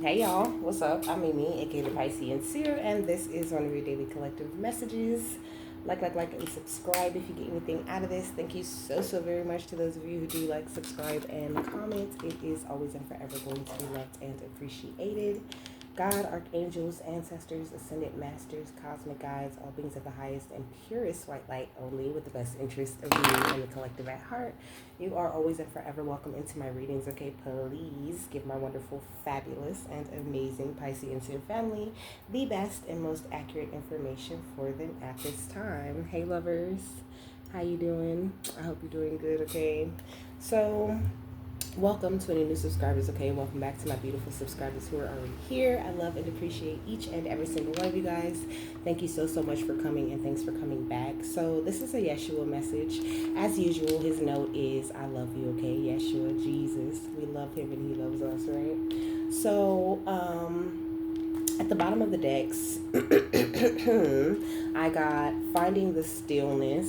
Hey y'all, what's up? I'm Amy, aka the Piscean Seer, and this is one of your daily collective messages. Like, and subscribe if you get anything out of this. Thank you so very much to those of you who do like, subscribe, and comment. It is always and forever going to be loved and appreciated. God, archangels, ancestors, ascended masters, cosmic guides, all beings of the highest and purest white light only with the best interest of you and the collective at heart. You are always and forever welcome into my readings, okay? Please give my wonderful, fabulous, and amazing Piscean family the best and most accurate information for them at this time. Hey lovers, how you doing? I hope you're doing good, okay? So welcome to any new subscribers, okay? Welcome back to my beautiful subscribers who are already here. I love and appreciate each and every single one of you guys. Thank you so much for coming, and thanks for coming back. So this is a Yeshua message. As usual, his note is, I love you, okay? Yeshua, Jesus. We love him and he loves us, right? So, at the bottom of the decks, I got Finding the Stillness.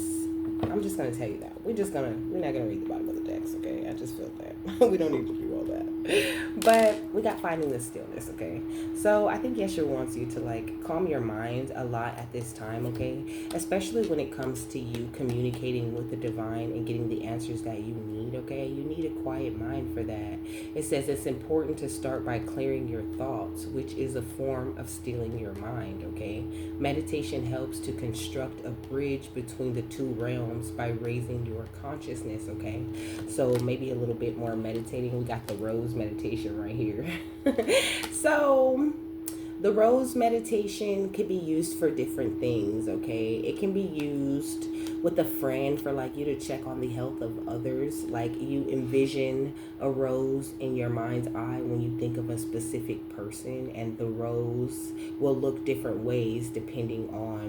I'm just going to tell you that. We're not going to read the bottom of the decks, okay? I just feel that. We don't need to do all that. But we got Finding the Stillness, okay? So I think Yeshua wants you to like calm your mind a lot at this time, okay? Especially when it comes to you communicating with the divine and getting the answers that you need, okay? You need a quiet mind for that. It says it's important to start by clearing your thoughts, which is a form of stealing your mind, okay? Meditation helps to construct a bridge between the two realms by raising your consciousness, okay? So maybe a little bit more meditating. We got the rose meditation right here. So the rose meditation can be used for different things, okay? It can be used with a friend for like you to check on the health of others. Like you envision a rose in your mind's eye when you think of a specific person, and the rose will look different ways depending on,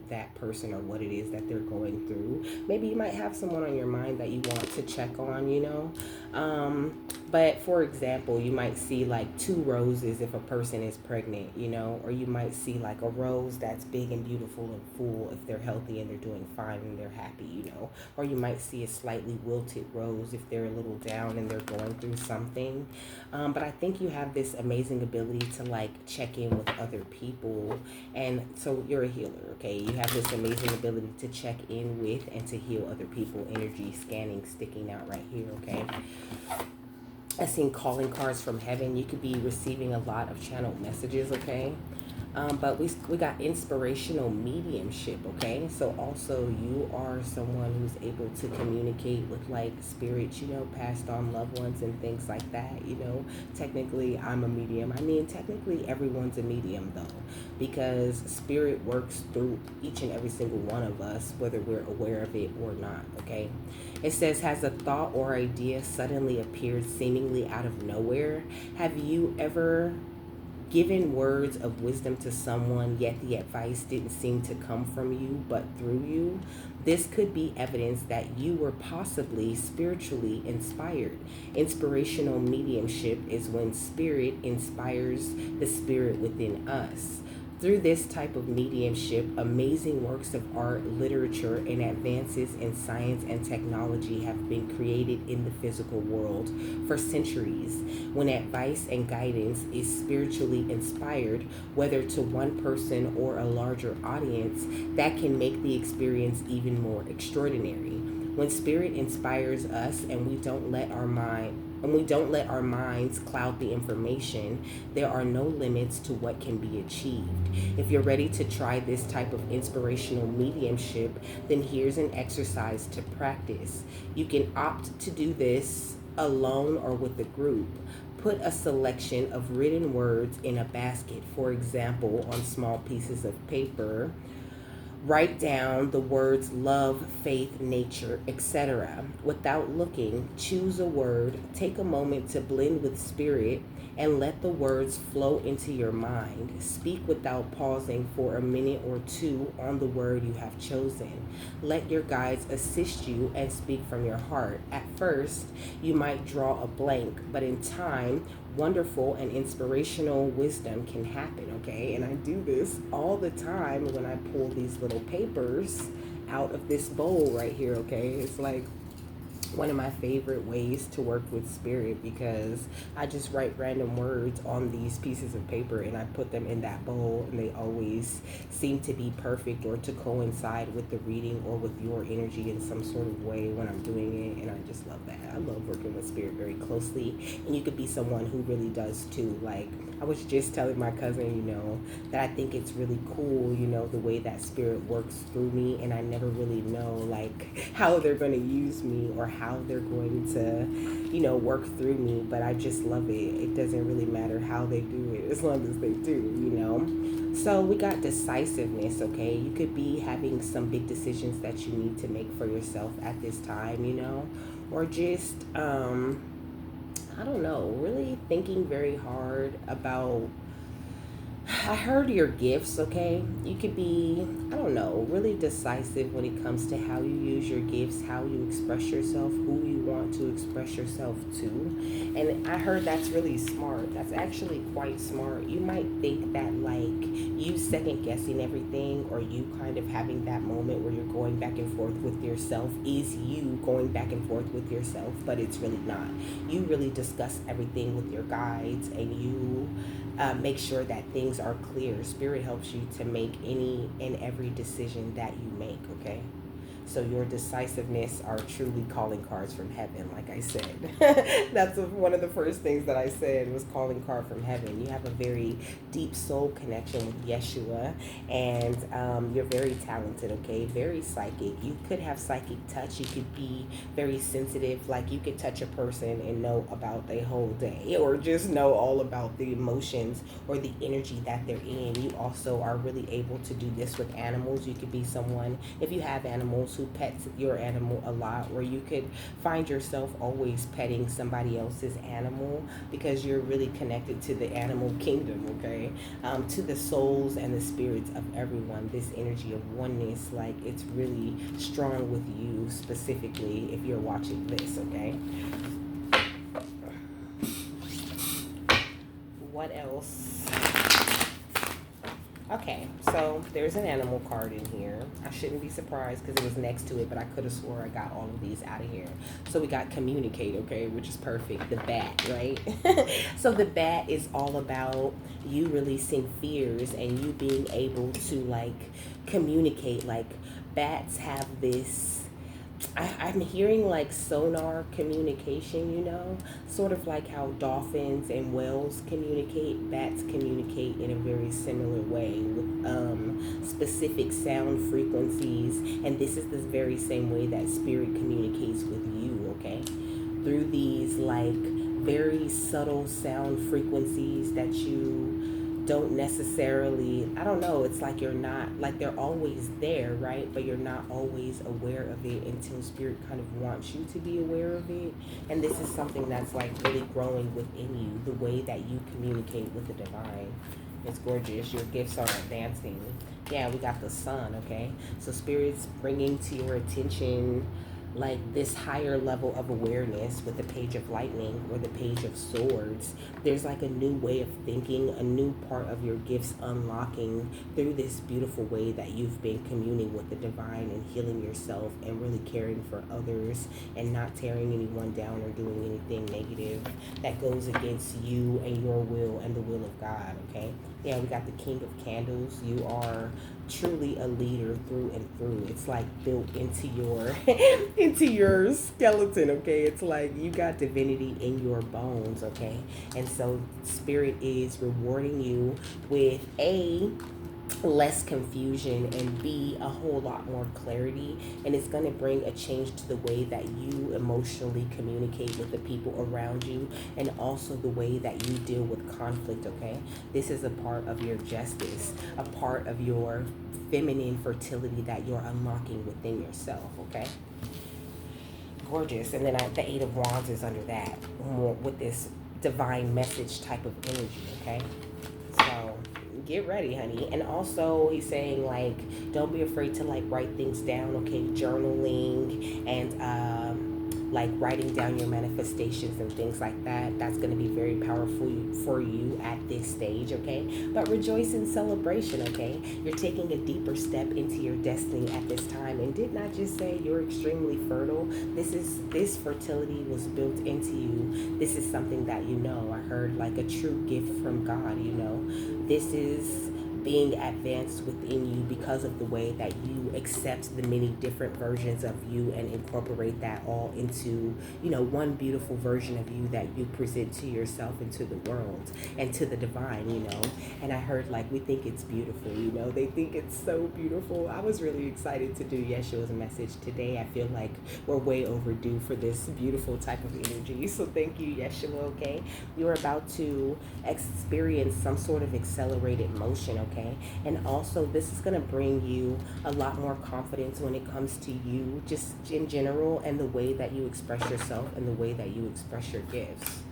that person or what it is that they're going through. Maybe you might have someone on your mind that you want to check on. But for example, you might see like two roses if a person is pregnant, or you might see like a rose that's big and beautiful and full if they're healthy and they're doing fine and they're happy, or you might see a slightly wilted rose if they're a little down and they're going through something. But I think you have this amazing ability to like check in with other people. And so you're a healer, okay? You have this amazing ability to check in with and to heal other people. Energy scanning sticking out right here, okay? I've seen calling cards from heaven. You could be receiving a lot of channeled messages, okay? But we got inspirational mediumship, okay? So also you are someone who's able to communicate with like spirits, passed on loved ones and things like that, Technically, I'm a medium. I mean, technically everyone's a medium though, because spirit works through each and every single one of us, whether we're aware of it or not, okay? It says, has a thought or idea suddenly appeared seemingly out of nowhere? Have you ever given words of wisdom to someone, yet the advice didn't seem to come from you, but through you? This could be evidence that you were possibly spiritually inspired. Inspirational mediumship is when spirit inspires the spirit within us. Through this type of mediumship, amazing works of art, literature, and advances in science and technology have been created in the physical world for centuries. When advice and guidance is spiritually inspired, whether to one person or a larger audience, that can make the experience even more extraordinary. When spirit inspires us and we don't let our minds cloud the information, there are no limits to what can be achieved. If you're ready to try this type of inspirational mediumship, then here's an exercise to practice. You can opt to do this alone or with a group. Put a selection of written words in a basket, for example, on small pieces of paper. Write down the words love, faith, nature, etc. Without looking, choose a word, take a moment to blend with spirit, and let the words flow into your mind. Speak without pausing for a minute or two on the word you have chosen. Let your guides assist you and speak from your heart. At first, you might draw a blank, but in time, wonderful and inspirational wisdom can happen, okay? And I do this all the time when I pull these little papers out of this bowl right here, okay? It's like one of my favorite ways to work with spirit, because I just write random words on these pieces of paper and I put them in that bowl, and they always seem to be perfect or to coincide with the reading or with your energy in some sort of way when I'm doing it. And I just love that. I love working with spirit very closely, and you could be someone who really does too. Like, I was just telling my cousin, that I think it's really cool, the way that spirit works through me, and I never really know like how they're going to use me or how they're going to, work through me, but I just love it. It doesn't really matter how they do it as long as they do. So we got decisiveness, okay? You could be having some big decisions that you need to make for yourself at this time, or just, I don't know, really thinking very hard about, I heard your gifts, okay? You could be, I don't know, really decisive when it comes to how you use your gifts, how you express yourself, who you want to express yourself to. And I heard that's really smart. That's actually quite smart. You might think that like you second guessing everything, or you kind of having that moment where you're going back and forth with yourself is you going back and forth with yourself, but it's really not. You really discuss everything with your guides, and you make sure that things are clear. Spirit helps you to make any and every decision that you make, okay? So your decisiveness are truly calling cards from heaven, like I said. That's one of the first things that I said was calling card from heaven. You have a very deep soul connection with Yeshua, and you're very talented, okay? Very psychic. You could have psychic touch. You could be very sensitive. Like you could touch a person and know about their whole day, or just know all about the emotions or the energy that they're in. You also are really able to do this with animals. You could be someone, if you have animals, who pets your animal a lot, where you could find yourself always petting somebody else's animal because you're really connected to the animal kingdom, okay? To the souls and the spirits of everyone. This energy of oneness, like it's really strong with you specifically if you're watching this, okay? What else? Okay, so there's an animal card in here. I shouldn't be surprised because it was next to it, but I could have swore I got all of these out of here. So we got communicate, okay, which is perfect. The bat, right? So the bat is all about you releasing fears and you being able to like communicate. Like bats have this, I'm hearing like sonar communication, sort of like how dolphins and whales communicate. Bats communicate in a very similar way with specific sound frequencies, and this is the very same way that spirit communicates with you, okay? Through these like very subtle sound frequencies that you don't necessarily, I don't know, it's like you're not, like they're always there, right? But you're not always aware of it until spirit kind of wants you to be aware of it. And this is something that's like really growing within you, the way that you communicate with the divine. It's gorgeous. Your gifts are advancing. Yeah, we got the sun, okay? So spirit's bringing to your attention like this higher level of awareness with the page of lightning or the page of swords. There's like a new way of thinking, a new part of your gifts unlocking through this beautiful way that you've been communing with the divine and healing yourself and really caring for others and not tearing anyone down or doing anything negative that goes against you and your will and the will of God, okay? Yeah, we got the King of Candles. You are truly a leader through and through. It's like built into your into your skeleton, okay? It's like you got divinity in your bones, okay? And so spirit is rewarding you with a less confusion and B, a whole lot more clarity, and it's going to bring a change to the way that you emotionally communicate with the people around you and also the way that you deal with conflict, okay? This is a part of your justice, a part of your feminine fertility that you're unlocking within yourself, okay? Gorgeous. And then the Eight of Wands is under that, more with this divine message type of energy, okay? So get ready, honey. And also he's saying like don't be afraid to like write things down, okay? Journaling and like writing down your manifestations and things like that. That's going to be very powerful for you at this stage, okay? But rejoice in celebration, okay? You're taking a deeper step into your destiny at this time. And didn't I just say you're extremely fertile? This fertility was built into you. This is something that you know. I heard like a true gift from God, you know. This is being advanced within you because of the way that you accept the many different versions of you and incorporate that all into, you know, one beautiful version of you that you present to yourself and to the world and to the divine, you know. And I heard like we think it's beautiful, you know, they think it's so beautiful. I was really excited to do Yeshua's message today. I feel like we're way overdue for this beautiful type of energy. So thank you, Yeshua, okay? You're about to experience some sort of accelerated motion, okay? And also this is going to bring you a lot more confidence when it comes to you just in general and the way that you express yourself and the way that you express your gifts.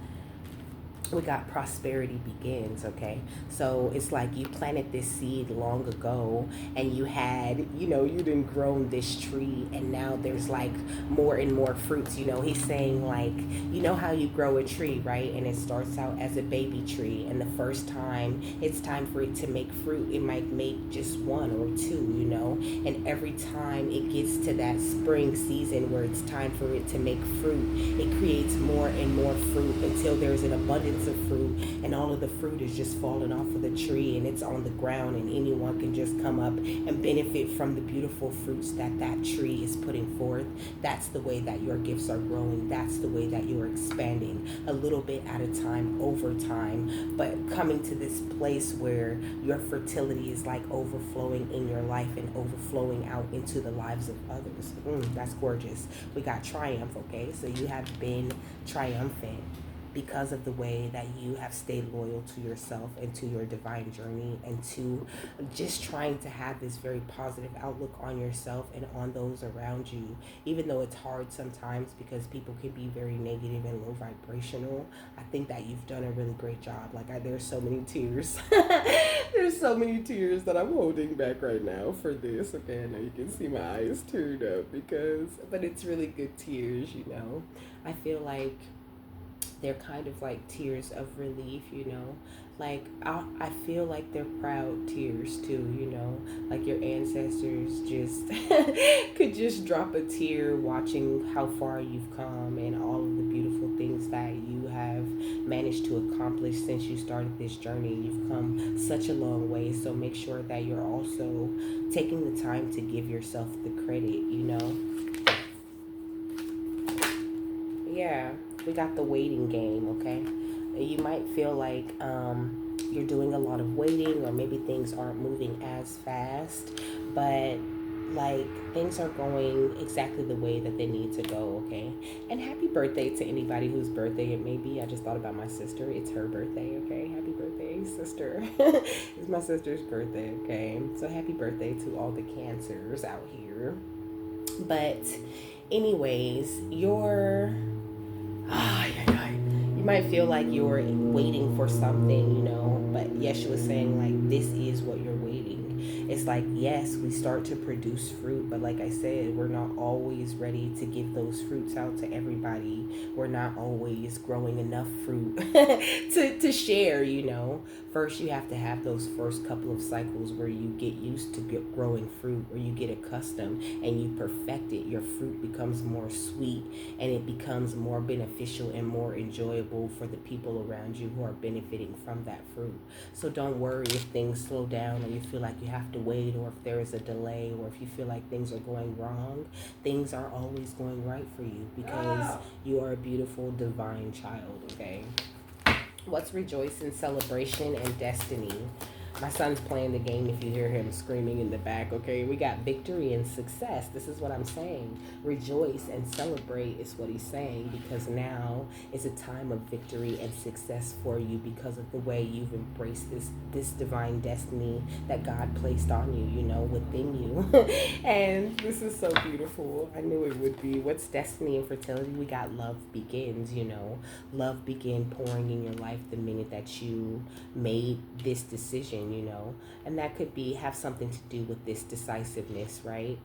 We got prosperity begins, okay? So it's like you planted this seed long ago and you had, you know, you done grown this tree and now there's like more and more fruits, you know. He's saying like, you know how you grow a tree, right? And it starts out as a baby tree and the first time it's time for it to make fruit, it might make just one or two, you know. And every time it gets to that spring season where it's time for it to make fruit, it creates more and more fruit until there's an abundance of fruit and all of the fruit is just falling off of the tree and it's on the ground and anyone can just come up and benefit from the beautiful fruits that that tree is putting forth. That's the way that your gifts are growing. That's the way that you're expanding a little bit at a time, over time, but coming to this place where your fertility is like overflowing in your life and overflowing out into the lives of others. That's gorgeous. We got triumph, okay? So you have been triumphant because of the way that you have stayed loyal to yourself and to your divine journey and to just trying to have this very positive outlook on yourself and on those around you, even though it's hard sometimes because people can be very negative and low vibrational. I think that you've done a really great job. Like there's so many tears. There's so many tears that I'm holding back right now for this. Okay, I know you can see my eyes teared up but it's really good tears, you know. I feel like they're kind of like tears of relief, you know. Like I feel like they're proud tears too, you know. Like your ancestors just could just drop a tear watching how far you've come and all of the beautiful things that you have managed to accomplish since you started this journey. You've come such a long way, so make sure that you're also taking the time to give yourself the credit, you know. Yeah, we got the waiting game, okay? You might feel like you're doing a lot of waiting or maybe things aren't moving as fast, but like things are going exactly the way that they need to go, okay? And happy birthday to anybody whose birthday it may be. I just thought about my sister. It's her birthday, okay? Happy birthday, sister. It's my sister's birthday, okay? So happy birthday to all the cancers out here. But anyways, you might feel like you're waiting for something, you know, but Yeshua was saying like this is what you're waiting. It's like, yes, we start to produce fruit, but like I said, we're not always ready to give those fruits out to everybody. We're not always growing enough fruit to share, you know. First, you have to have those first couple of cycles where you get used to growing fruit, where you get accustomed and you perfect it. Your fruit becomes more sweet and it becomes more beneficial and more enjoyable for the people around you who are benefiting from that fruit. So don't worry if things slow down or you feel like you have to wait or if there is a delay or if you feel like things are going wrong. Things are always going right for you because you are a beautiful divine child, okay? What's rejoice in celebration and destiny? My son's playing the game if you hear him screaming in the back, okay? We got victory and success. This is what I'm saying. Rejoice and celebrate is what he's saying because now is a time of victory and success for you because of the way you've embraced this divine destiny that God placed on you, you know, within you. And this is so beautiful. I knew it would be. What's destiny and fertility? We got love begins, you know. Love began pouring in your life the minute that you made this decision, you know, and that could be have something to do with this decisiveness, right?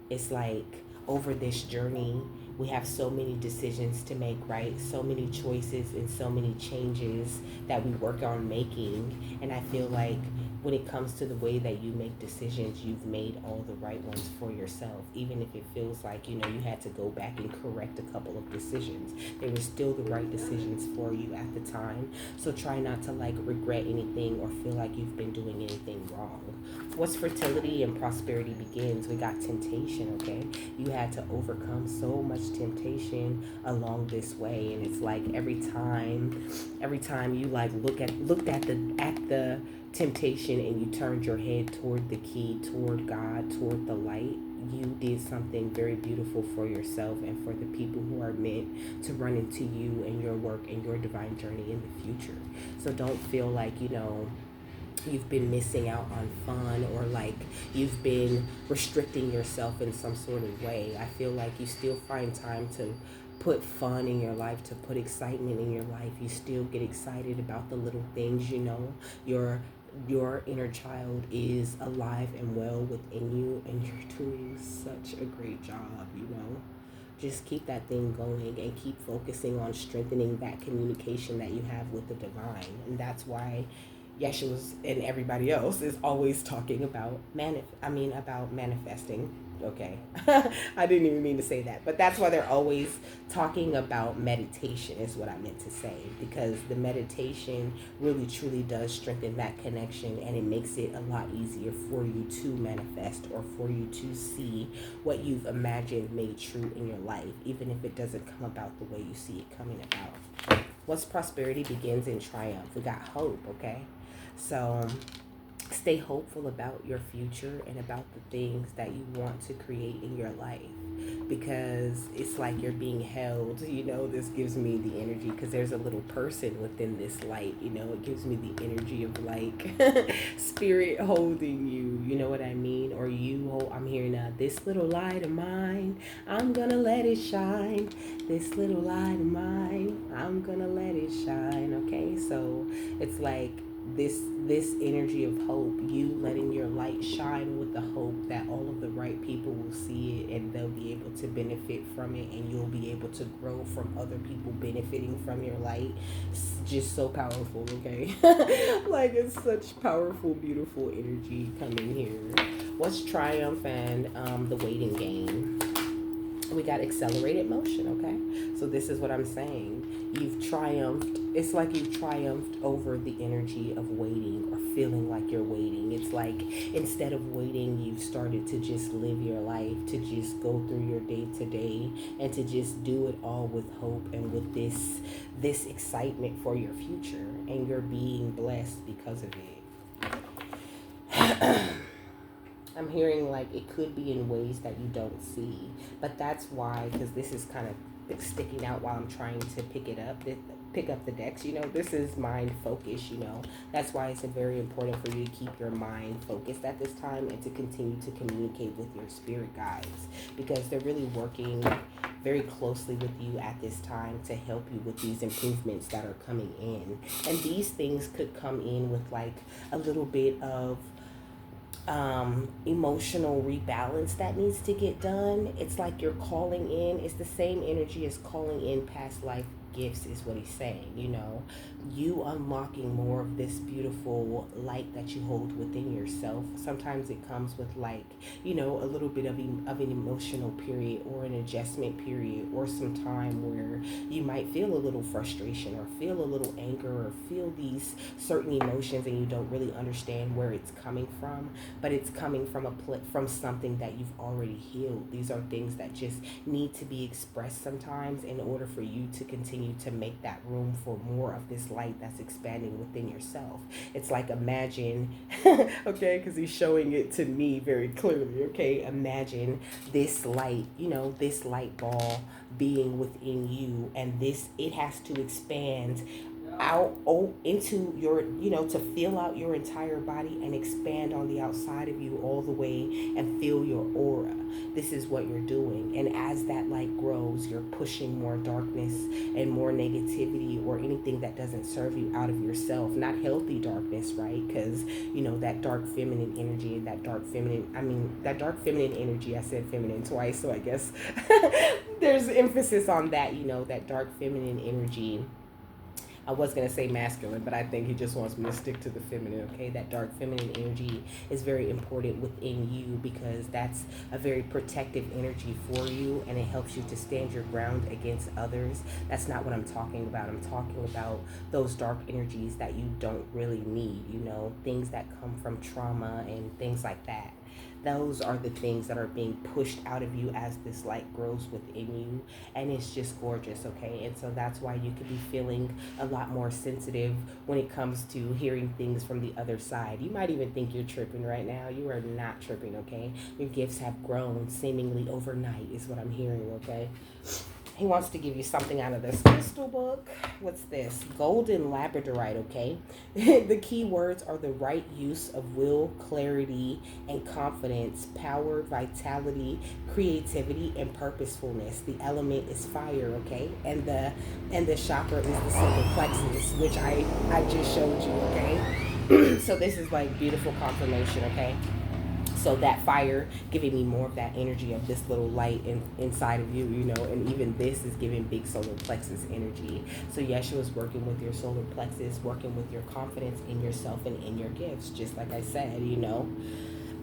It's like over this journey, we have so many decisions to make, right? So many choices and so many changes that we work on making. And I feel like when it comes to the way that you make decisions, you've made all the right ones for yourself. Even if it feels like, you had to go back and correct a couple of decisions, they were still the right decisions for you at the time. So try not to regret anything or feel like you've been doing anything wrong. What's fertility and prosperity begins? We got temptation, okay? You had to overcome so much temptation along this way, and it's like every time you looked at the temptation and you turned your head toward the key, toward God, toward the light, you did something very beautiful for yourself and for the people who are meant to run into you and your work and your divine journey in the future. So don't feel like you've been missing out on fun, or you've been restricting yourself in some sort of way. I feel like you still find time to put fun in your life, to put excitement in your life. You still get excited about the little things. Your inner child is alive and well within you, and you're doing such a great job. Just keep that thing going and keep focusing on strengthening that communication that you have with the divine. And that's why Yeshua and everybody else is always talking about manifesting. Okay, I didn't even mean to say that, but that's why they're always talking about meditation, is what I meant to say, because the meditation really truly does strengthen that connection, and it makes it a lot easier for you to manifest, or for you to see what you've imagined made true in your life, even if it doesn't come about the way you see it coming about. Once prosperity begins in triumph, we got hope, okay? So stay hopeful about your future and about the things that you want to create in your life, because it's like you're being held. This gives me the energy, because there's a little person within this light. It gives me the energy of spirit holding you. You know what I mean? Or I'm hearing this little light of mine, I'm gonna let it shine. This little light of mine, I'm gonna let it shine. Okay, so it's like this energy of hope, you letting your light shine with the hope that all of the right people will see it and they'll be able to benefit from it, and you'll be able to grow from other people benefiting from your light. It's just so powerful, okay? It's such powerful, beautiful energy coming here. What's triumph and the waiting game? We got accelerated motion, okay? So this is what I'm saying. You've triumphed. It's like you've triumphed over the energy of waiting, or feeling like you're waiting. It's like instead of waiting, you've started to just live your life, to just go through your day to day, and to just do it all with hope and with this excitement for your future, and you're being blessed because of it. I'm hearing it could be in ways that you don't see, but that's why, because this is kind of sticking out while I'm trying to pick up the decks. This is mind focus. That's why it's very important for you to keep your mind focused at this time, and to continue to communicate with your spirit guides, because they're really working very closely with you at this time to help you with these improvements that are coming in. And these things could come in with a little bit of emotional rebalance that needs to get done. It's like you're calling in. It's the same energy as calling in past life gifts, is what he's saying. You unlocking more of this beautiful light that you hold within yourself. Sometimes it comes with a little bit of an emotional period, or an adjustment period, or some time where you might feel a little frustration, or feel a little anger, or feel these certain emotions, and you don't really understand where it's coming from, but it's coming from something that you've already healed. These are things that just need to be expressed sometimes in order for you to continue to make that room for more of this light that's expanding within yourself. It's like, imagine, okay, because he's showing it to me very clearly, okay? Imagine this light, this light ball being within you, and it has to expand out into your, to fill out your entire body and expand on the outside of you all the way and fill your aura. This is what you're doing. And as that light grows, you're pushing more darkness and more negativity or anything that doesn't serve you out of yourself. Not healthy darkness, right? Because, that dark feminine energy, that dark feminine energy, I said feminine twice, so I guess there's emphasis on that, that dark feminine energy. I was going to say masculine, but I think he just wants me to stick to the feminine, okay? That dark feminine energy is very important within you because that's a very protective energy for you, and it helps you to stand your ground against others. That's not what I'm talking about. I'm talking about those dark energies that you don't really need, things that come from trauma and things like that. Those are the things that are being pushed out of you as this light grows within you, and it's just gorgeous, okay? And so that's why you could be feeling a lot more sensitive when it comes to hearing things from the other side. You might even think you're tripping right now. You are not tripping, okay? Your gifts have grown seemingly overnight is what I'm hearing, okay? He wants to give you something out of this crystal book. What's this? Golden labradorite, okay? The key words are the right use of will, clarity, and confidence, power, vitality, creativity, and purposefulness. The element is fire, okay? And the chakra is the solar plexus, which I just showed you, okay? So this is like beautiful confirmation, okay? So that fire giving me more of that energy of this little light inside of you, and even this is giving big solar plexus energy. So Yeshua is working with your solar plexus, working with your confidence in yourself and in your gifts, just like I said,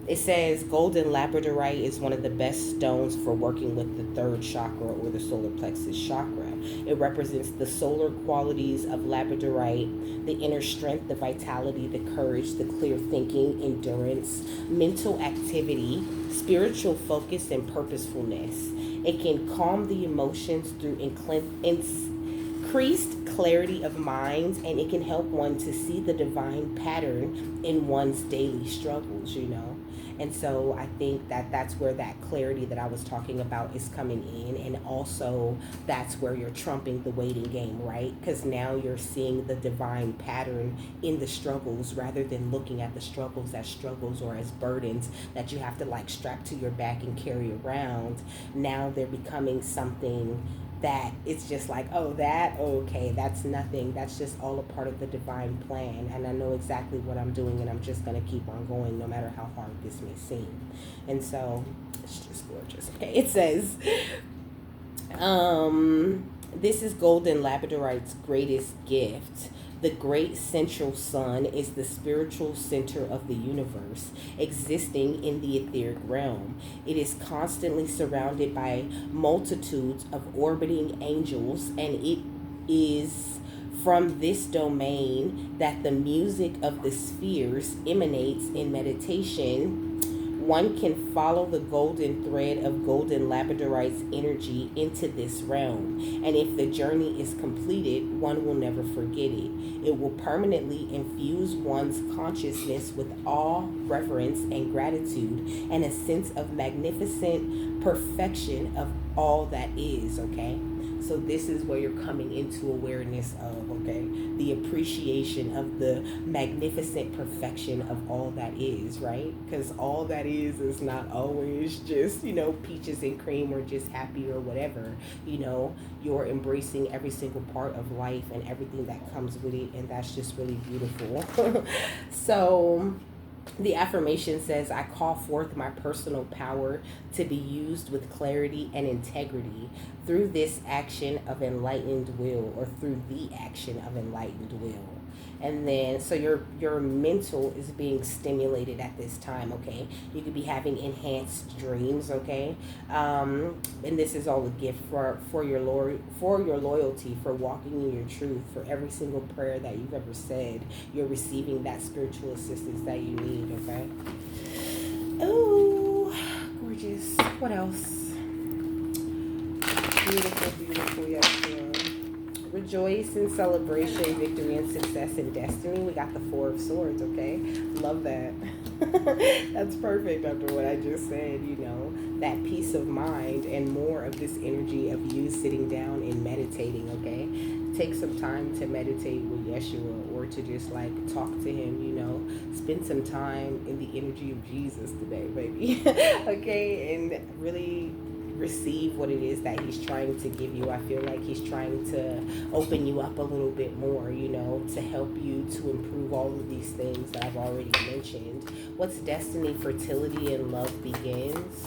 It says golden labradorite is one of the best stones for working with the third chakra or the solar plexus chakra. It represents the solar qualities of labradorite, the inner strength, the vitality, the courage, the clear thinking, endurance, mental activity, spiritual focus, and purposefulness. It can calm the emotions through increased clarity of mind, and it can help one to see the divine pattern in one's daily struggles, And so I think that that's where that clarity that I was talking about is coming in. And also that's where you're trumping the waiting game, right? Because now you're seeing the divine pattern in the struggles rather than looking at the struggles as struggles or as burdens that you have to strap to your back and carry around. Now they're becoming something that it's just okay, that's nothing. That's just all a part of the divine plan. And I know exactly what I'm doing, and I'm just going to keep on going no matter how hard this may seem. And so it's just gorgeous. Okay, it says, this is golden labradorite's greatest gift. The great central sun is the spiritual center of the universe, existing in the etheric realm. It is constantly surrounded by multitudes of orbiting angels, and it is from this domain that the music of the spheres emanates in meditation. One can follow the golden thread of golden labradorite's energy into this realm, and if the journey is completed, one will never forget it. It will permanently infuse one's consciousness with awe, reverence, and gratitude, and a sense of magnificent perfection of all that is, okay? So this is where you're coming into awareness of, okay, the appreciation of the magnificent perfection of all that is, right? Because all that is not always just, peaches and cream or just happy or whatever. You're embracing every single part of life and everything that comes with it, and that's just really beautiful. So the affirmation says, I call forth my personal power to be used with clarity and integrity through this action of enlightened will, or through the action of enlightened will. And then, so your mental is being stimulated at this time, okay? You could be having enhanced dreams, okay? And this is all a gift for your loyalty, for walking in your truth, for every single prayer that you've ever said. You're receiving that spiritual assistance that you need, okay? Oh, gorgeous. What else? Beautiful, beautiful, yes. Rejoice in celebration, victory, and success and destiny. We got the Four of Swords, okay? Love that. That's perfect after what I just said, that peace of mind and more of this energy of you sitting down and meditating, okay? Take some time to meditate with Yeshua, or to just like talk to him, spend some time in the energy of Jesus today, baby. Okay? And really receive what it is that he's trying to give you. I feel like he's trying to open you up a little bit more, to help you to improve all of these things that I've already mentioned. What's destiny, fertility, and love begins.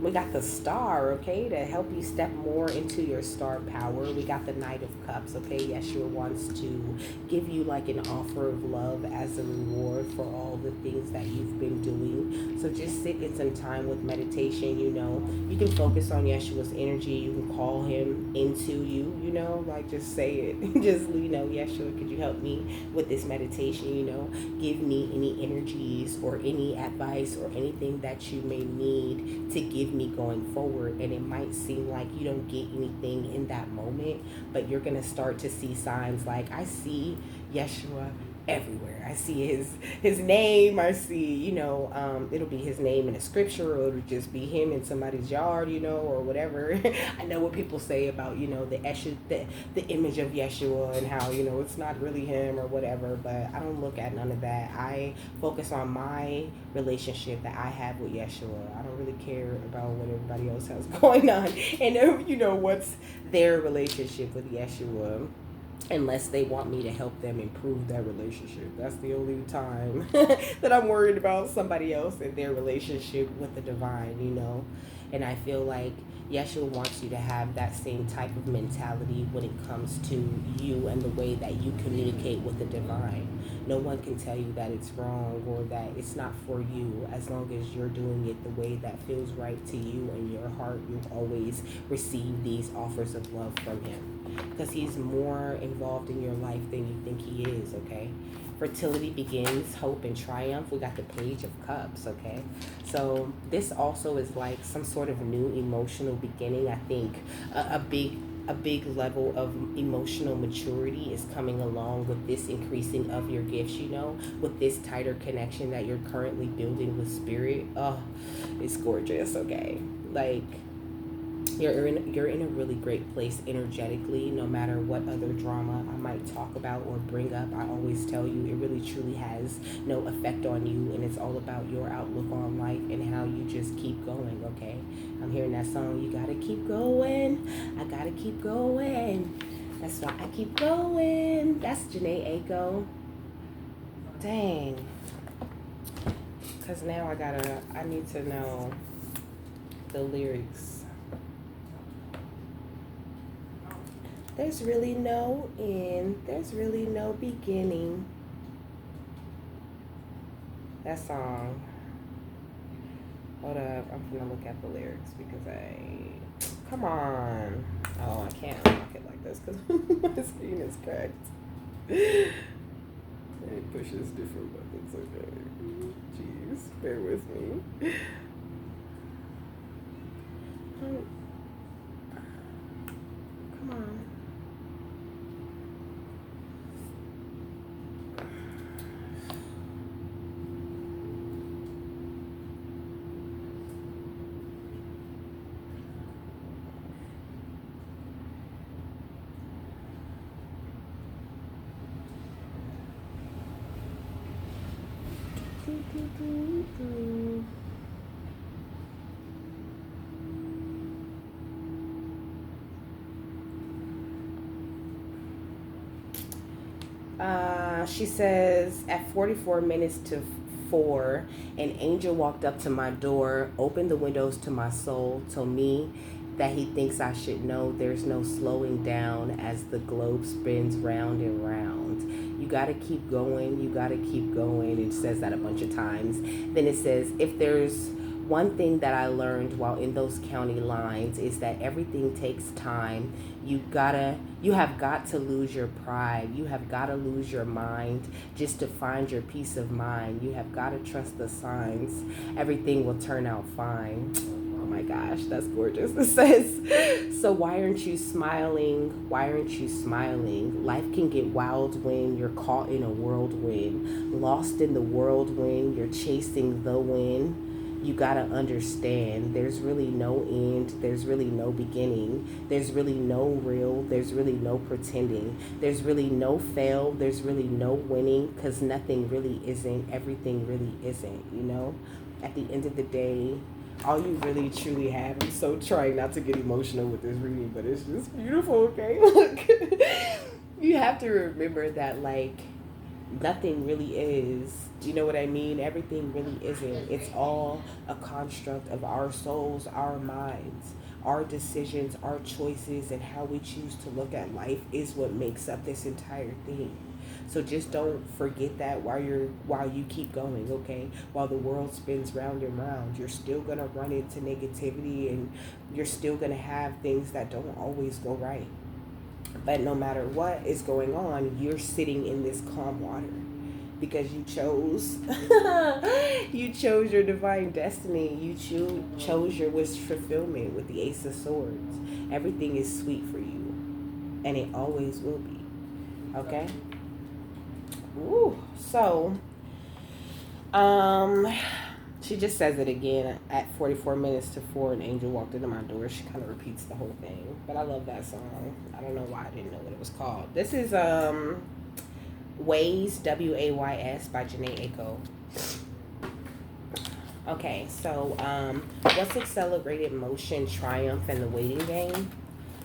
We got the star, okay, to help you step more into your star power. We got the Knight of Cups, okay. Yeshua wants to give you like an offer of love as a reward for all the things that you've been doing. So just sit in some time with meditation, You can focus on Yeshua's energy. You can call him into you, like just say it. Just, Yeshua, could you help me with this meditation, Give me any energies or any advice or anything that you may need to give me going forward. And it might seem like you don't get anything in that moment, but you're going to start to see signs. Like, I see Yeshua everywhere. I see his name. I see, it'll be his name in a scripture, or it'll just be him in somebody's yard, or whatever. I know what people say about, the image of Yeshua and how, it's not really him or whatever, but I don't look at none of that. I focus on my relationship that I have with Yeshua. I don't really care about what everybody else has going on, and what's their relationship with Yeshua, unless they want me to help them improve their relationship. That's the only time that I'm worried about somebody else and their relationship with the divine, And I feel like Yeshua wants you to have that same type of mentality when it comes to you and the way that you communicate with the divine. No one can tell you that it's wrong or that it's not for you, as long as you're doing it the way that feels right to you and your heart. You'll always receive these offers of love from him, because he's more involved in your life than you think he is, okay? Fertility begins, hope, and triumph. We got the Page of Cups, okay? So this also is like some sort of new emotional beginning. I think a big level of emotional maturity is coming along with this increasing of your gifts, with this tighter connection that you're currently building with spirit. Oh, it's gorgeous, okay? Like, you're in a really great place energetically. No matter what other drama I might talk about or bring up, I always tell you it really truly has no effect on you, and it's all about your outlook on life and how you just keep going, okay? I'm hearing that song, you gotta keep going, I gotta keep going, that's why I keep going. That's Janae Aiko. Dang. Because now I need to know the lyrics. There's really no end. There's really no beginning. That song. Hold up. I'm gonna look at the lyrics because come on. Oh, I can't unlock it like this because my screen is cracked. It pushes different buttons. Okay. Jeez. Bear with me. Come on. She says, at 44 minutes to 4, an angel walked up to my door, opened the windows to my soul, told me that he thinks I should know there's no slowing down as the globe spins round and round. You got to keep going. You got to keep going. It says that a bunch of times. Then it says, if there's one thing that I learned while in those county lines is that everything takes time. You have got to lose your pride. You have got to lose your mind just to find your peace of mind. You have got to trust the signs. Everything will turn out fine. Oh my gosh, that's gorgeous. It says, so why aren't you smiling? Why aren't you smiling? Life can get wild when you're caught in a whirlwind. Lost in the whirlwind, you're chasing the wind. you gotta understand there's really no end, there's really no beginning, there's really no real, there's really no pretending, there's really no fail, there's really no winning, because nothing really isn't, everything really isn't, you know? At the end of the day, all you really truly have, I'm so trying not to get emotional with this reading, but it's just beautiful, okay? Look, you have to remember that, like, nothing really is. You know what I mean? Everything really isn't. It's all a construct of our souls, our minds, our decisions, our choices, and how we choose to look at life is what makes up this entire thing. So just don't forget that while you keep going, okay? While the world spins round and round, you're still gonna run into negativity, and you're still gonna have things that don't always go right. But no matter what is going on, you're sitting in this calm water because you chose you chose your divine destiny. You chose your wish fulfillment with the Ace of Swords. Everything is sweet for you, and it always will be. Okay? Ooh. So, um, she just says it again at 44 minutes to 4. An angel walked into my door. She kind of repeats the whole thing, but I love that song. I don't know why I didn't know what it was called. This is Ways, Ways by Janae Aiko. Okay, so what's accelerated motion, triumph, and the waiting game?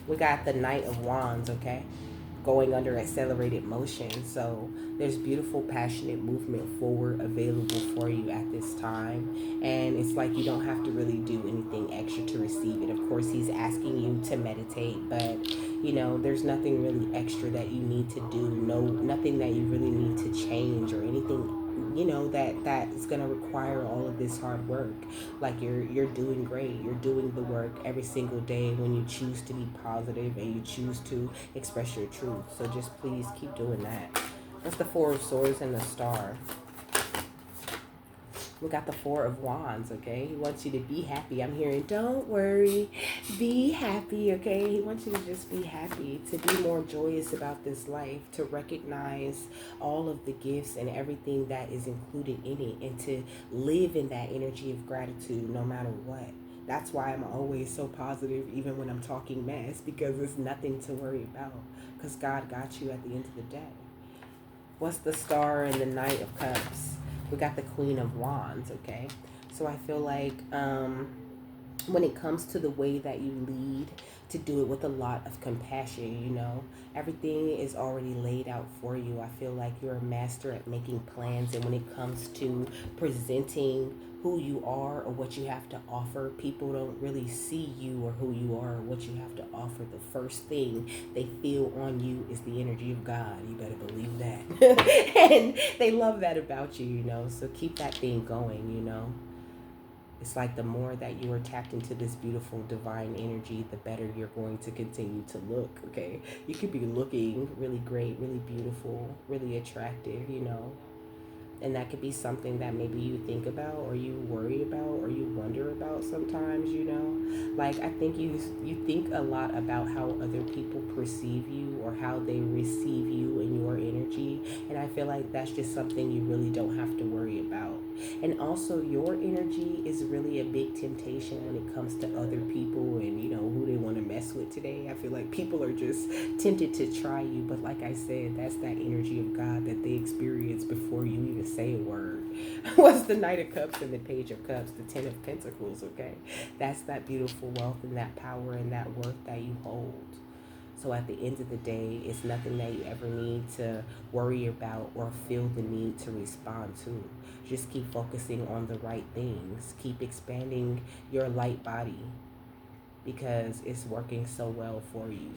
We got the Knight of Wands. Okay, going under accelerated motion. So there's beautiful, passionate movement forward available for you at this time. And it's like you don't have to really do anything extra to receive it. Of course, he's asking you to meditate, but you know, there's nothing really extra that you need to do. No, nothing that you really need to change or anything, you know, that is going to require all of this hard work. Like you're doing great. You're doing the work every single day when you choose to be positive and you choose to express your truth. So just please keep doing that. That's the Four of Swords and the Star. We got the Four of Wands, okay? He wants you to be happy. I'm hearing, don't worry, be happy, okay? He wants you to just be happy, to be more joyous about this life, to recognize all of the gifts and everything that is included in it, and to live in that energy of gratitude no matter what. That's why I'm always so positive, even when I'm talking mess, because there's nothing to worry about, because God got you at the end of the day. What's the Star and the Knight of Cups? We got the Queen of Wands, okay? So I feel like when it comes to the way that you lead, to do it with a lot of compassion, you know? Everything is already laid out for you. I feel like you're a master at making plans, and when it comes to presenting who you are or what you have to offer, people don't really see you or who you are or what you have to offer. The first thing they feel on you is the energy of God. You better believe that. And they love that about you, you know? So keep that thing going, you know? It's like the more that you are tapped into this beautiful divine energy, the better you're going to continue to look, okay? You could be looking really great, really beautiful, really attractive, you know? And that could be something that maybe you think about or you worry about or you wonder about sometimes, you know? Like, I think you think a lot about how other people perceive you or how they receive you and your energy. And I feel like that's just something you really don't have to worry about. And also, your energy is really a big temptation when it comes to other people and, you know, who they want to mess with today. I feel like people are just tempted to try you. But like I said, that's that energy of God that they experience before you even say a word. What's the Knight of Cups and the Page of Cups? The Ten of Pentacles, okay? That's that beautiful wealth and that power and that worth that you hold. So at the end of the day, it's nothing that you ever need to worry about or feel the need to respond to. Just keep focusing on the right things. Keep expanding your light body because it's working so well for you.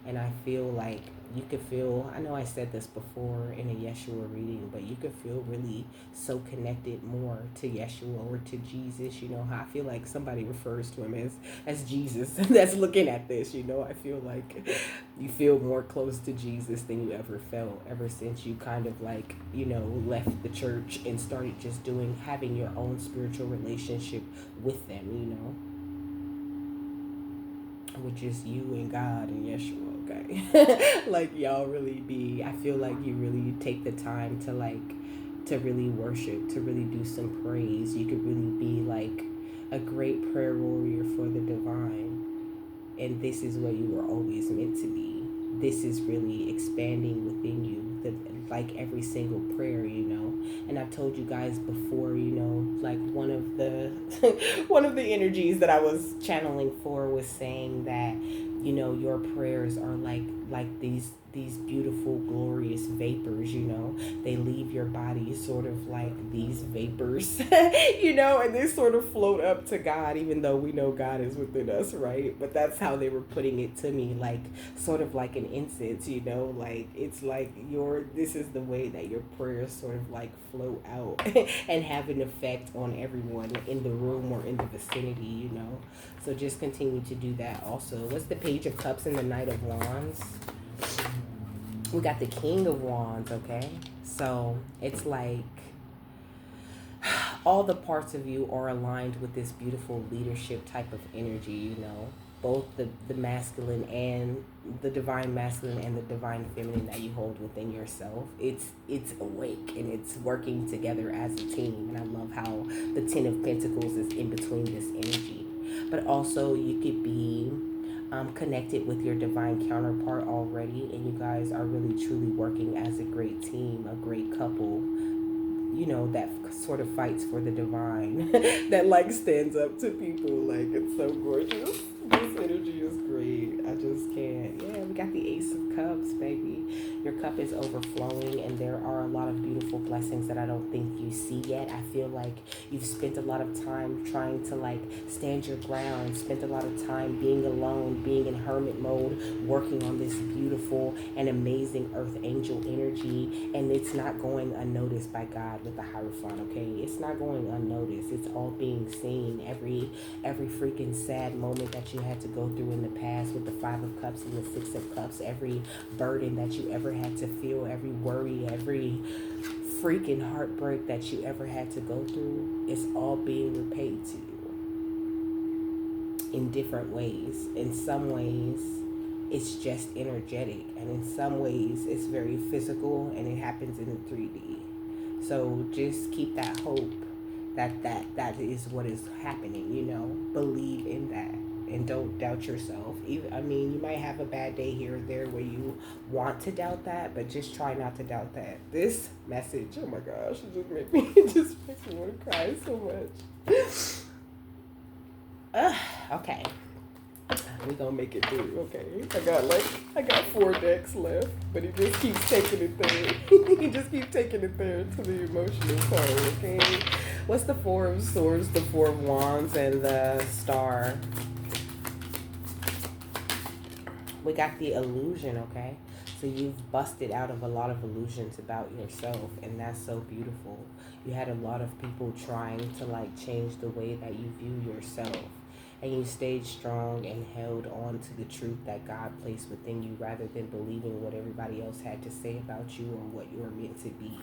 And I feel like you could feel, I know I said this before in a Yeshua reading, but you could feel really so connected more to Yeshua or to Jesus. You know, how I feel like somebody refers to him as Jesus that's looking at this, you know. I feel like you feel more close to Jesus than you ever felt ever since you kind of like, you know, left the church and started just having your own spiritual relationship with them, you know. With just you and God and Yeshua, okay? Like y'all really be, I feel like you really take the time to like to really worship, to really do some praise. You could really be like a great prayer warrior for the divine. And this is what you were always meant to be. This is really expanding within you, like every single prayer, And I've told you guys before, like one of the one of the energies that I was channeling for was saying that, your prayers are like these beautiful, glorious vapors, They leave your body sort of like these vapors, and they sort of float up to God, even though we know God is within us, right? But that's how they were putting it to me, like sort of like an incense, like it's like this is the way that your prayers sort of like float out and have an effect on everyone in the room or in the vicinity, So just continue to do that also. What's the Page of Cups and the Knight of Wands? We got the King of Wands, okay? So it's like all the parts of you are aligned with this beautiful leadership type of energy, both the masculine and the divine masculine and the divine feminine that you hold within yourself. It's awake and it's working together as a team. And I love how the Ten of Pentacles is in between this energy. But also you could be connected with your divine counterpart already, and you guys are really truly working as a great team, a great couple, that sort of fights for the divine, that like stands up to people. Like, it's so gorgeous. This energy is great. I just can't. Yeah, we got the Ace of Cups, baby. Your cup is overflowing, and there are a lot of beautiful blessings that I don't think you see yet. I feel like you've spent a lot of time trying to like stand your ground, spent a lot of time being alone, being in hermit mode, working on this beautiful and amazing earth angel energy, and it's not going unnoticed by God with the Hierophant, okay? It's not going unnoticed. It's all being seen. Every freaking sad moment that you had to go through in the past with the Five of Cups and the Six of Cups, every burden that you ever had to feel, every worry, every freaking heartbreak that you ever had to go through, it's all being repaid to you in different ways. In some ways, it's just energetic, and in some ways, it's very physical, and it happens in the 3D. So just keep that hope that is what is happening, Believe in that. And don't doubt yourself. I mean, you might have a bad day here or there where you want to doubt that, but just try not to doubt that. This message, oh my gosh, it just makes me want to cry so much. Okay. We're gonna make it through, okay? I got 4 decks left, but he just keeps taking it there. He just keeps taking it there to the emotional part, okay? What's the Four of Swords, the Four of Wands, and the Star? We got the illusion, okay? So you've busted out of a lot of illusions about yourself, and that's so beautiful. You had a lot of people trying to like change the way that you view yourself, and you stayed strong and held on to the truth that God placed within you rather than believing what everybody else had to say about you or what you were meant to be.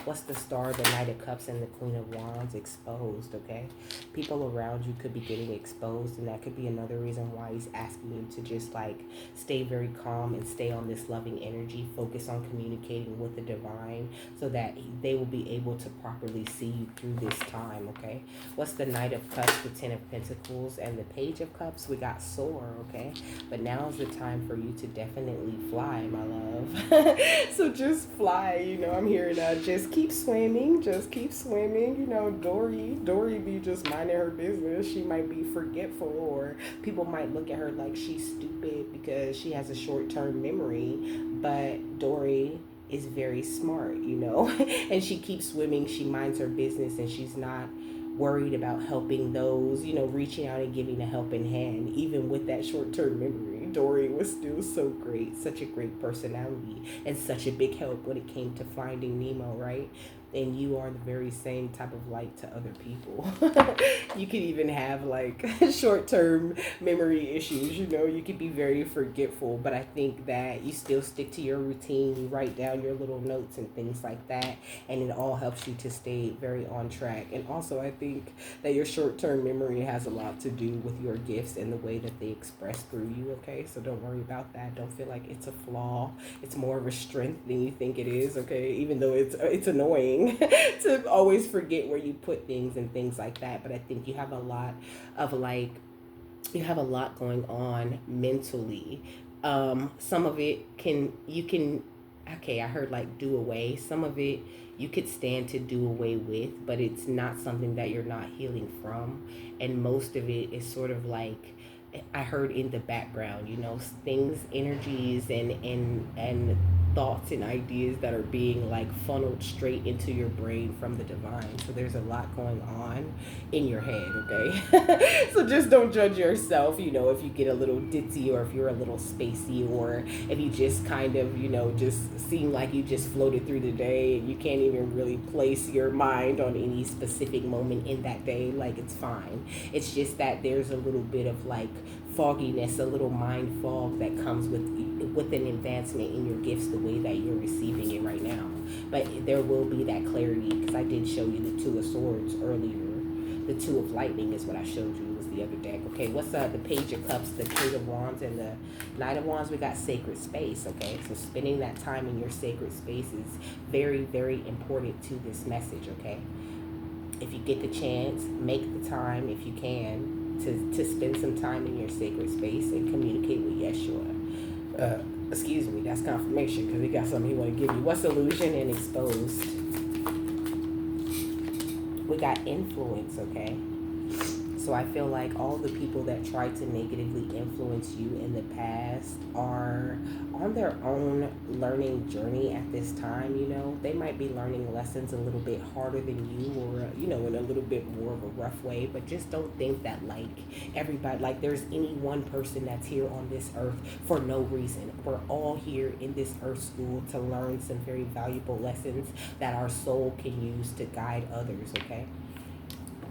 What's the Star, the Knight of Cups, and the Queen of Wands? Exposed, okay? People around you could be getting exposed, and that could be another reason why he's asking you to just like stay very calm and stay on this loving energy. Focus on communicating with the divine so that they will be able to properly see you through this time, okay? What's the Knight of Cups, the Ten of Pentacles, and the Page of Cups? We got Soar, okay? But now is the time for you to definitely fly, my love. So just fly, I'm hearing just keep swimming, Dory be just minding her business. She might be forgetful, or people might look at her like she's stupid because she has a short-term memory, but Dory is very smart, and she keeps swimming, she minds her business, and she's not worried about helping those, reaching out and giving a helping hand. Even with that short-term memory, Dory was still so great, such a great personality, and such a big help when it came to finding Nemo, right? And you are the very same type of light to other people. You could even have like short-term memory issues, you could be very forgetful, but I think that you still stick to your routine, you write down your little notes and things like that, and it all helps you to stay very on track. And also I think that your short-term memory has a lot to do with your gifts and the way that they express through you, okay? So don't worry about that. Don't feel like it's a flaw. It's more of a strength than you think it is, okay? Even though it's annoying. thing to always forget where you put things and things like that. But I think you have a lot of like, you have a lot going on mentally. Some of it you can, okay, I heard like do away. Some of it you could stand to do away with, but it's not something that you're not healing from. And most of it is sort of like, I heard in the background, things, energies, and thoughts and ideas that are being like funneled straight into your brain from the divine. So there's a lot going on in your head, okay? So just don't judge yourself, if you get a little ditzy, or if you're a little spacey, or if you just kind of, just seem like you just floated through the day and you can't even really place your mind on any specific moment in that day. Like, it's fine. It's just that there's a little bit of like fogginess, a little mind fog that comes with an advancement in your gifts, the way that you're receiving it right now. But there will be that clarity, because I did show you the Two of Swords earlier. The Two of Lightning is what I showed you, was the other deck. Okay, what's the Page of Cups, the King of Wands, and the Knight of Wands? We got sacred space. Okay, so spending that time in your sacred space is very, very important to this message. Okay, if you get the chance, make the time if you can to spend some time in your sacred space and communicate with Yeshua. Excuse me, that's confirmation, because he got something he want to give you. What's illusion and exposed? We got influence, okay? So I feel like all the people that tried to negatively influence you in the past are on their own learning journey at this time. They might be learning lessons a little bit harder than you, or in a little bit more of a rough way. But just don't think that like everybody, like there's any one person that's here on this earth for no reason. We're all here in this earth school to learn some very valuable lessons that our soul can use to guide others, okay?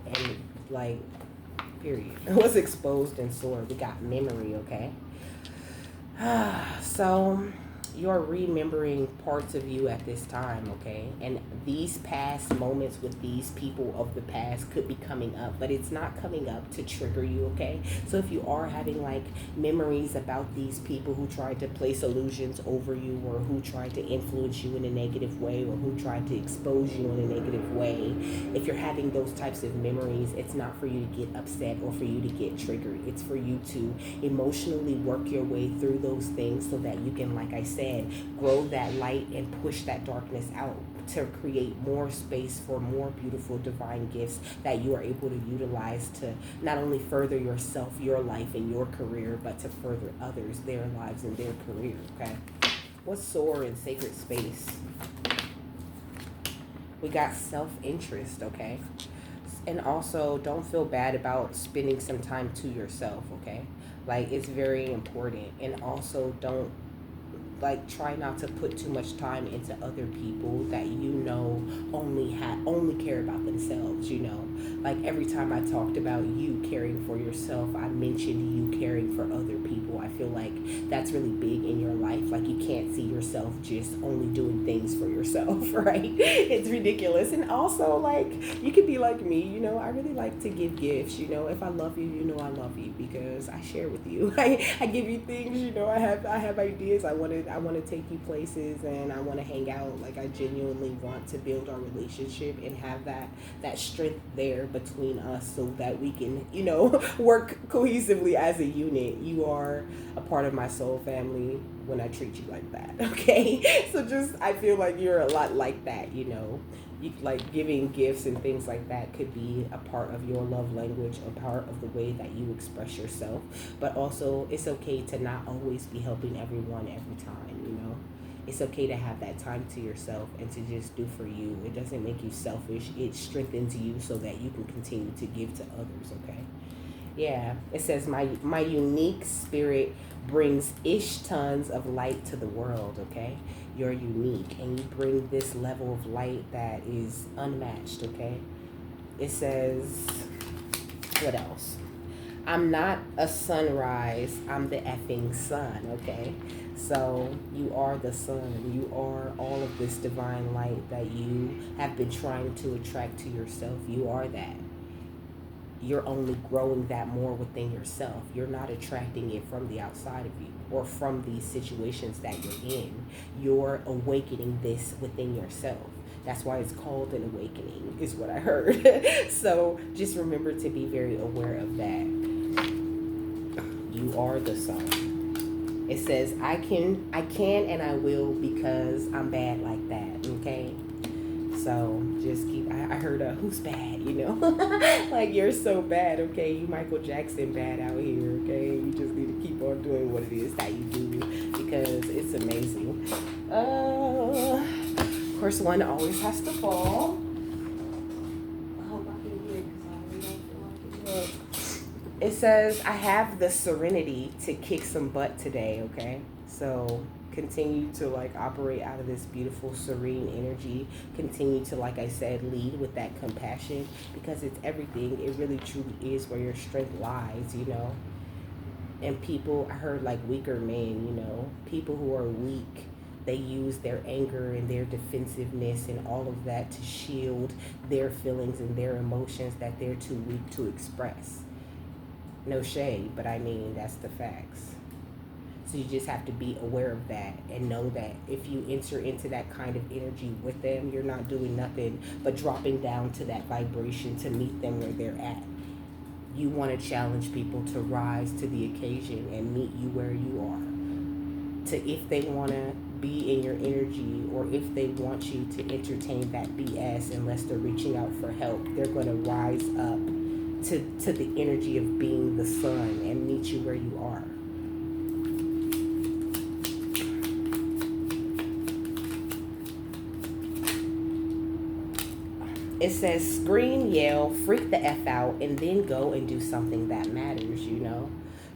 And like, period. What's exposed and sore? We got memory, okay? So you're remembering parts of you at this time, okay? And these past moments with these people of the past could be coming up, but it's not coming up to trigger you, okay? So if you are having like memories about these people who tried to place illusions over you, or who tried to influence you in a negative way, or who tried to expose you in a negative way, if you're having those types of memories, it's not for you to get upset or for you to get triggered. It's for you to emotionally work your way through those things, so that you can, like I said, grow that light and push that darkness out, to create more space for more beautiful divine gifts that you are able to utilize to not only further yourself, your life, and your career, but to further others, their lives and their career, okay? What's sore in sacred space? We got self-interest, okay? And also, don't feel bad about spending some time to yourself, okay? Like, it's very important. And also, don't try not to put too much time into other people that only care about themselves. Like, every time I talked about you caring for yourself, I mentioned you caring for other people. I feel like that's really big in your life. Like, you can't see yourself just only doing things for yourself, right? It's ridiculous. And also, like, you could be like me. I really like to give gifts. If I love you, I love you, because I share with you. I give you things. I have ideas. I want to take you places, and I want to hang out. Like, I genuinely want to build our relationship and have that strength there between us, so that we can, work cohesively as a unit. You are a part of my soul family when I treat you like that, okay? So I feel like you're a lot like that, You like, giving gifts and things like that could be a part of your love language, a part of the way that you express yourself. But also, it's okay to not always be helping everyone every time. It's okay to have that time to yourself and to just do for you. It doesn't make you selfish. It strengthens you so that you can continue to give to others, okay? Yeah, it says, my unique spirit brings tons of light to the world, okay? You're unique, and you bring this level of light that is unmatched, okay? It says, what else? I'm not a sunrise, I'm the effing sun, okay? So you are the sun. You are all of this divine light that you have been trying to attract to yourself. You are that. You're only growing that more within yourself. You're not attracting it from the outside of you or from these situations that you're in. You're awakening this within yourself. That's why it's called an awakening, is what I heard. So just remember to be very aware of that. You are the sun. It says, I can and I will because I'm bad like that, okay? So just I heard who's bad, like you're so bad, okay? You Michael Jackson bad out here, okay? You just need to keep on doing what it is that you do because it's amazing. Of course, one always has to fall. I hope I can hear it because I really don't feel like it. It says, I have the serenity to kick some butt today, okay? So continue to like operate out of this beautiful serene energy. Continue to, like I said, lead with that compassion because it's everything. It really truly is where your strength lies, And people, I heard like weaker men, people who are weak, they use their anger and their defensiveness and all of that to shield their feelings and their emotions that they're too weak to express. No shade, but I mean, that's the facts. So you just have to be aware of that and know that if you enter into that kind of energy with them, you're not doing nothing but dropping down to that vibration to meet them where they're at. You want to challenge people to rise to the occasion and meet you where you are. To if they want to be in your energy or if they want you to entertain that BS unless they're reaching out for help, they're going to rise up to the energy of being the sun and meet you where you are. It says, scream, yell, freak the F out, and then go and do something that matters,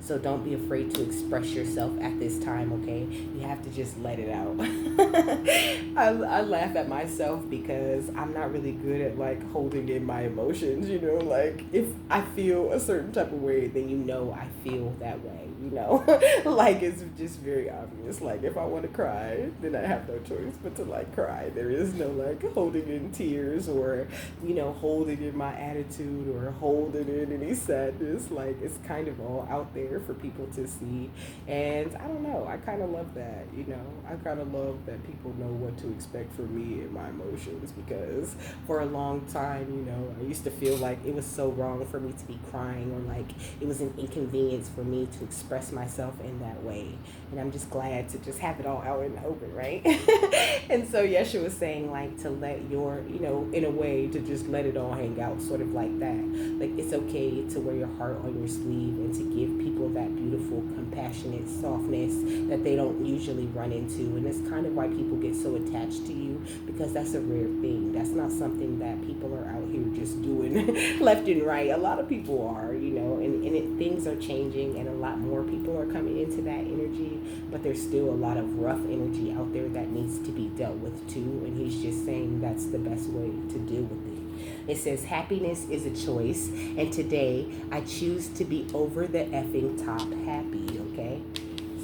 So don't be afraid to express yourself at this time, okay? You have to just let it out. I laugh at myself because I'm not really good at like holding in my emotions, like if I feel a certain type of way, then I feel that way, like it's just very obvious. Like if I want to cry, then I have no choice but to like cry. There is no like holding in tears or, holding in my attitude or holding in any sadness. Like it's kind of all out there for people to see. And I don't know, I kind of love that, I kind of love that people know what to expect from me and my emotions because for a long time, I used to feel like it was so wrong for me to be crying or like it was an inconvenience for me to express myself in that way. And I'm just glad to just have it all out in the open, right? And so Yeshua was saying like to let your, in a way to just let it all hang out, sort of like that. Like it's okay to wear your heart on your sleeve and to give people that beautiful, compassionate softness that they don't usually run into. And it's kind of why people get so attached to you because that's a rare thing. That's not something that people are out here just doing left and right. A lot of people are, things are changing and a lot more people are coming into that energy, but there's still a lot of rough energy out there that needs to be dealt with too. And he's just saying that's the best way to deal with it. It says, happiness is a choice, and today I choose to be over the effing top happy, okay?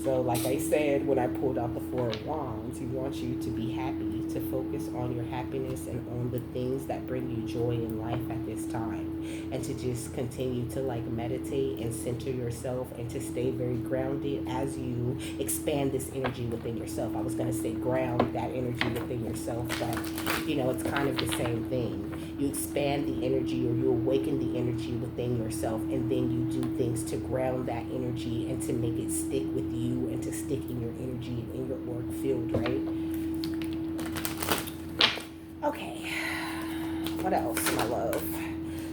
So like I said, when I pulled out the Four of Wands, he wants you to be happy, to focus on your happiness and on the things that bring you joy in life at this time. And to just continue to like meditate and center yourself and to stay very grounded as you expand this energy within yourself. I was going to say ground that energy within yourself, but it's kind of the same thing. You expand the energy or you awaken the energy within yourself, and then you do things to ground that energy and to make it stick with you and to stick in your energy and in your work field, right? Okay, what else, my love?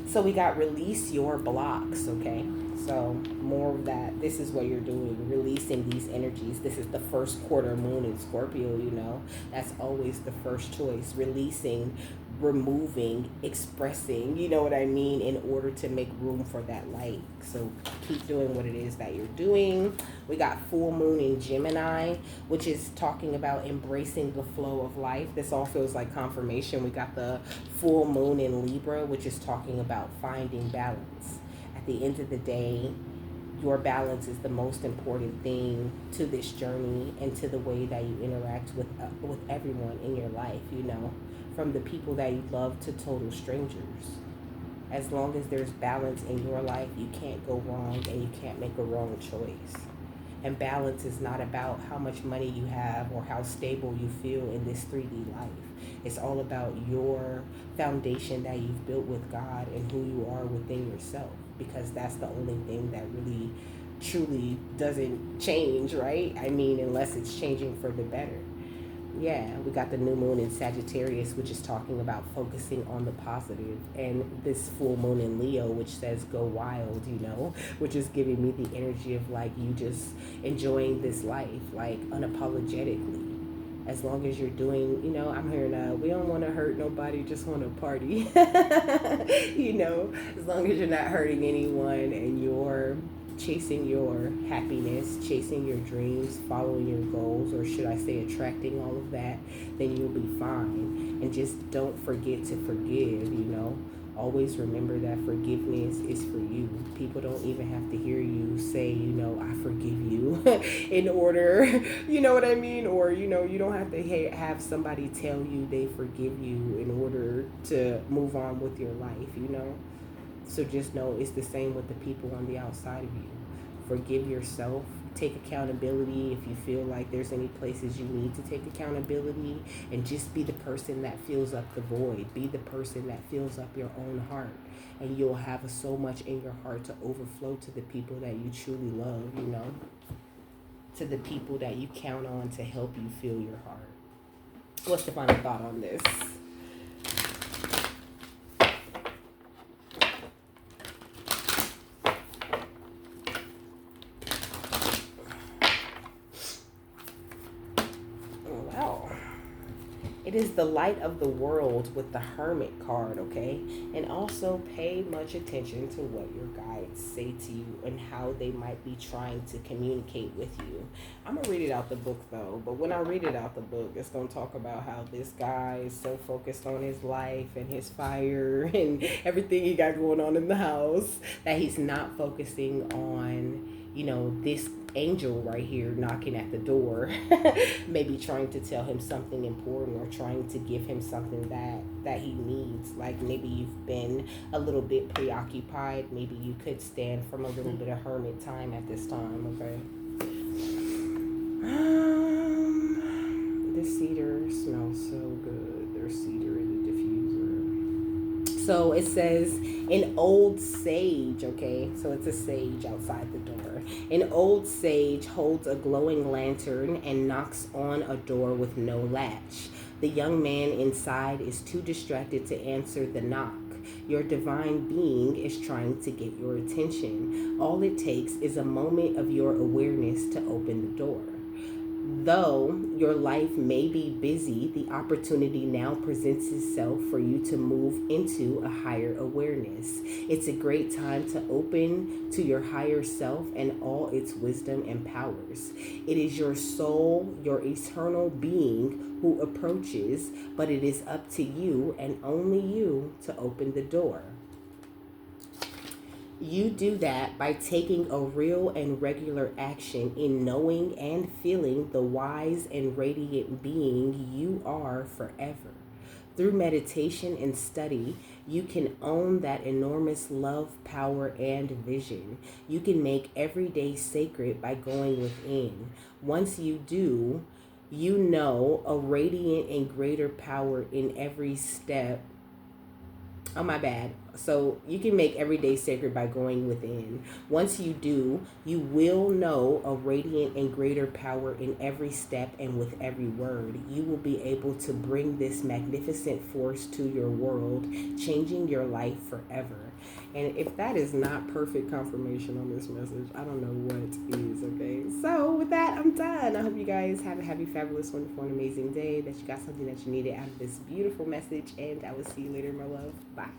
So we got release your blocks, okay? So more of that. This is what you're doing, releasing these energies. This is the first quarter moon in Scorpio, That's always the first choice. Releasing, removing, expressing, you know what I mean, in order to make room for that light. So keep doing what it is that you're doing. We got full moon in Gemini, which is talking about embracing the flow of life. This all feels like confirmation. We got the full moon in Libra, which is talking about finding balance. At the end of the day, your balance is the most important thing to this journey and to the way that you interact with everyone in your life, from the people that you love to total strangers. As long as there's balance in your life, you can't go wrong and you can't make a wrong choice. And balance is not about how much money you have or how stable you feel in this 3D life. It's all about your foundation that you've built with God and who you are within yourself, because that's the only thing that really truly doesn't change, right? I mean, unless it's changing for the better. Yeah, we got the new moon in Sagittarius, which is talking about focusing on the positive, and this full moon in Leo, which says go wild, which is giving me the energy of like you just enjoying this life, like unapologetically. As long as you're doing, I'm hearing, we don't want to hurt nobody, just want to party. As long as you're not hurting anyone and you're chasing your happiness, chasing your dreams, following your goals, or should I say attracting all of that, then you'll be fine. And just don't forget to forgive. Always remember that forgiveness is for you. People don't even have to hear you say, I forgive you in order, you know what I mean? Or, you don't have to have somebody tell you they forgive you in order to move on with your life. So just know it's the same with the people on the outside of you. Forgive yourself. Take accountability if you feel like there's any places you need to take accountability, and just be the person that fills up the void. Be the person that fills up your own heart, and you'll have so much in your heart to overflow to the people that you truly love, to the people that you count on to help you fill your heart. What's the final thought on this? It is the light of the world with the Hermit card, okay? And also pay much attention to what your guides say to you and how they might be trying to communicate with you. I'm going to read it out the book, though. But when I read it out the book, it's going to talk about how this guy is so focused on his life and his fire and everything he got going on in the house that he's not focusing on, this angel right here knocking at the door, maybe trying to tell him something important or trying to give him something that he needs. Like maybe you've been a little bit preoccupied. Maybe you could stand from a little bit of hermit time at this time, okay? This cedar smells so good. There's cedar in the diffuser. So it says an old sage, okay? So it's a sage outside the door. An old sage holds a glowing lantern and knocks on a door with no latch. The young man inside is too distracted to answer the knock. Your divine being is trying to get your attention. All it takes is a moment of your awareness to open the door. Though your life may be busy, the opportunity now presents itself for you to move into a higher awareness. It's a great time to open to your higher self and all its wisdom and powers. It is your soul, your eternal being who approaches, but it is up to you and only you to open the door. You do that by taking a real and regular action in knowing and feeling the wise and radiant being you are forever. Through meditation and study, you can own that enormous love, power, and vision. You can make every day sacred by going within. Once you do, you know a radiant and greater power in every step. Oh, my bad. So you can make every day sacred by going within. Once you do, you will know a radiant and greater power in every step and with every word. You will be able to bring this magnificent force to your world, changing your life forever. And if that is not perfect confirmation on this message, I don't know what is, okay? So with that, I'm done. I hope you guys have a happy, fabulous, wonderful, and amazing day, that you got something that you needed out of this beautiful message, and I will see you later, my love. Bye.